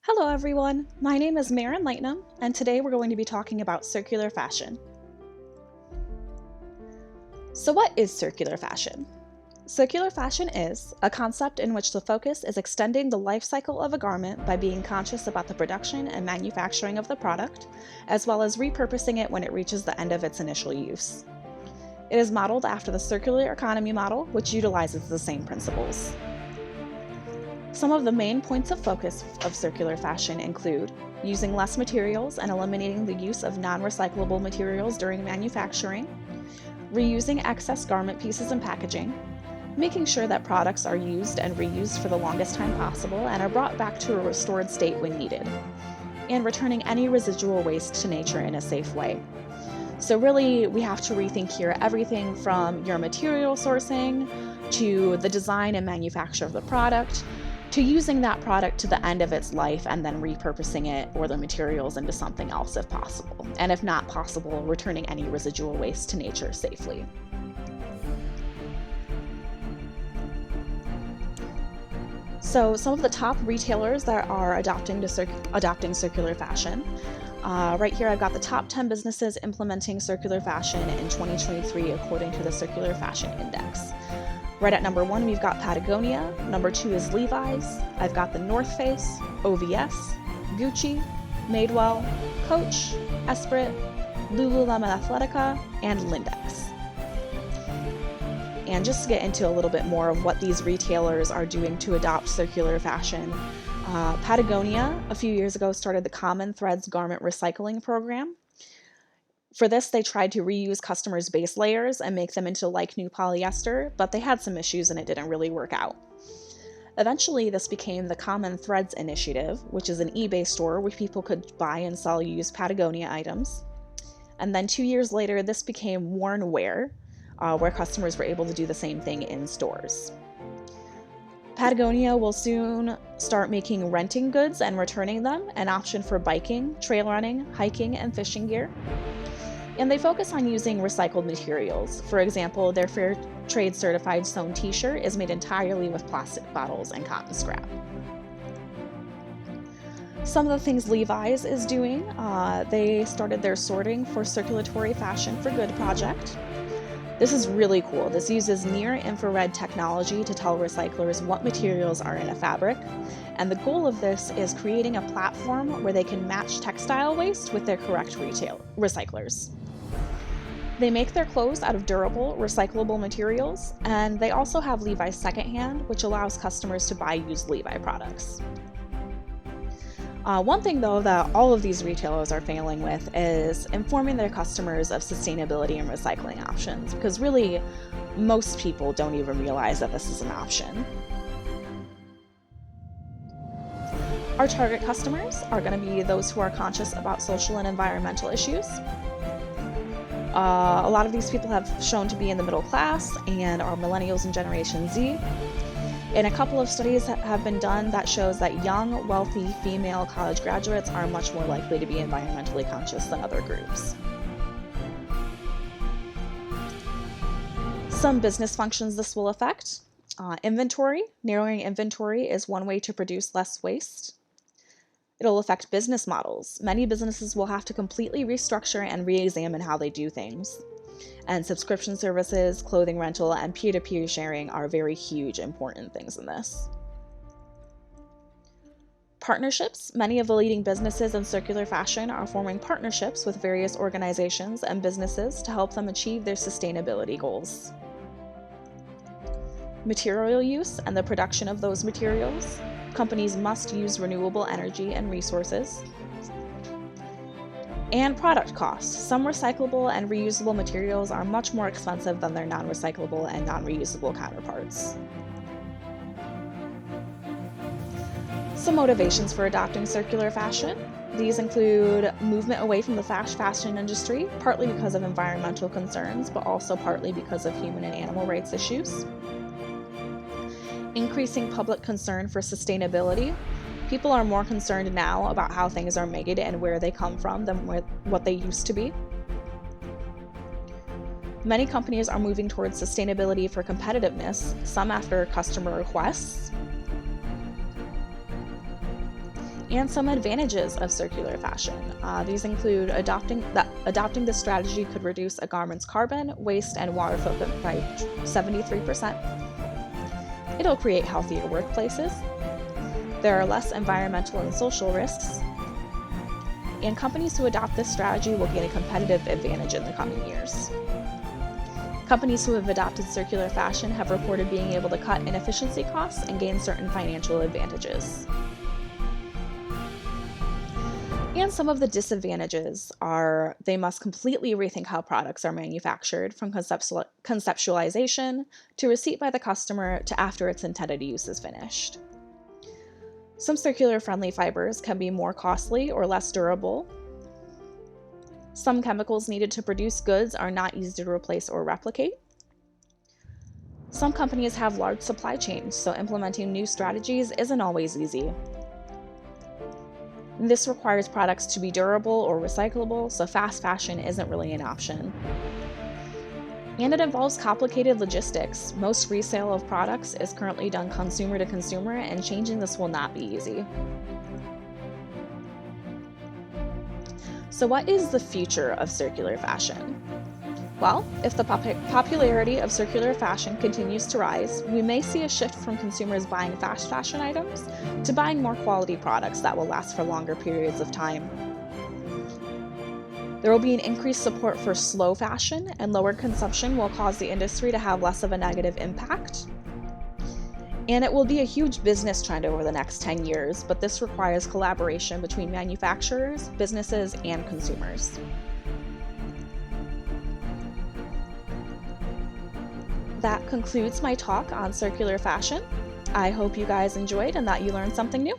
Hello everyone, my name is Maren Lightnum, and today we're going to be talking about circular fashion. So what is circular fashion? Circular fashion is a concept in which the focus is extending the life cycle of a garment by being conscious about the production and manufacturing of the product, as well as repurposing it when it reaches the end of its initial use. It is modeled after the circular economy model, which utilizes the same principles. Some of the main points of focus of circular fashion include using less materials and eliminating the use of non-recyclable materials during manufacturing, reusing excess garment pieces and packaging, making sure that products are used and reused for the longest time possible and are brought back to a restored state when needed, and returning any residual waste to nature in a safe way. So really, we have to rethink here everything from your material sourcing to the design and manufacture of the product, to using that product to the end of its life and then repurposing it or the materials into something else if possible. And if not possible, returning any residual waste to nature safely. So some of the top retailers that are adopting circular fashion. Right here I've got the top 10 businesses implementing circular fashion in 2023 according to the Circular Fashion Index. Right at number 1, we've got Patagonia. Number 2 is Levi's. I've got the North Face, OVS, Gucci, Madewell, Coach, Esprit, Lululemon Athletica, and Lindex. And just to get into a little bit more of what these retailers are doing to adopt circular fashion, Patagonia a few years ago started the Common Threads Garment Recycling Program. For this, they tried to reuse customers' base layers and make them into like new polyester, but they had some issues and it didn't really work out. Eventually, this became the Common Threads Initiative, which is an eBay store where people could buy and sell used Patagonia items. And then 2 years later, this became Worn Wear, where customers were able to do the same thing in stores. Patagonia will soon start making renting goods and returning them an option for biking, trail running, hiking, and fishing gear. And they focus on using recycled materials. For example, their Fair Trade certified sewn t-shirt is made entirely with plastic bottles and cotton scrap. Some of the things Levi's is doing, they started their Sorting for Circulatory Fashion for Good project. This is really cool. This uses near-infrared technology to tell recyclers what materials are in a fabric. And the goal of this is creating a platform where they can match textile waste with their correct recyclers. They make their clothes out of durable, recyclable materials, and they also have Levi's Secondhand, which allows customers to buy used Levi products. One thing, though, that all of these retailers are failing with is informing their customers of sustainability and recycling options, because really, most people don't even realize that this is an option. Our target customers are going to be those who are conscious about social and environmental issues. A lot of these people have shown to be in the middle class and are millennials and Generation Z. And a couple of studies have been done that shows that young, wealthy female college graduates are much more likely to be environmentally conscious than other groups. Some business functions this will affect. Inventory. Narrowing inventory is one way to produce less waste. It'll affect business models. Many businesses will have to completely restructure and re-examine how they do things. And subscription services, clothing rental, and peer-to-peer sharing are very huge, important things in this. Partnerships. Many of the leading businesses in circular fashion are forming partnerships with various organizations and businesses to help them achieve their sustainability goals. Material use and the production of those materials. Companies must use renewable energy and resources. And product costs. Some recyclable and reusable materials are much more expensive than their non-recyclable and non-reusable counterparts. Some motivations for adopting circular fashion. These include movement away from the fast fashion industry, partly because of environmental concerns, but also partly because of human and animal rights issues. Increasing public concern for sustainability. People are more concerned now about how things are made and where they come from than what they used to be. Many companies are moving towards sustainability for competitiveness, some after customer requests. and some advantages of circular fashion. These include adopting this strategy could reduce a garment's carbon, waste, and water footprint by 73%. It'll create healthier workplaces. There are less environmental and social risks. And companies who adopt this strategy will gain a competitive advantage in the coming years. Companies who have adopted circular fashion have reported being able to cut inefficiency costs and gain certain financial advantages. And some of the disadvantages are they must completely rethink how products are manufactured, from conceptualization to receipt by the customer to after its intended use is finished. Some circular-friendly fibers can be more costly or less durable. Some chemicals needed to produce goods are not easy to replace or replicate. Some companies have large supply chains, so implementing new strategies isn't always easy. This requires products to be durable or recyclable, so fast fashion isn't really an option. And it involves complicated logistics. Most resale of products is currently done consumer to consumer, and changing this will not be easy. So what is the future of circular fashion? Well, if the popularity of circular fashion continues to rise, we may see a shift from consumers buying fast fashion items to buying more quality products that will last for longer periods of time. There will be an increased support for slow fashion, and lower consumption will cause the industry to have less of a negative impact. And it will be a huge business trend over the next 10 years, but this requires collaboration between manufacturers, businesses, and consumers. That concludes my talk on circular fashion. I hope you guys enjoyed and that you learned something new.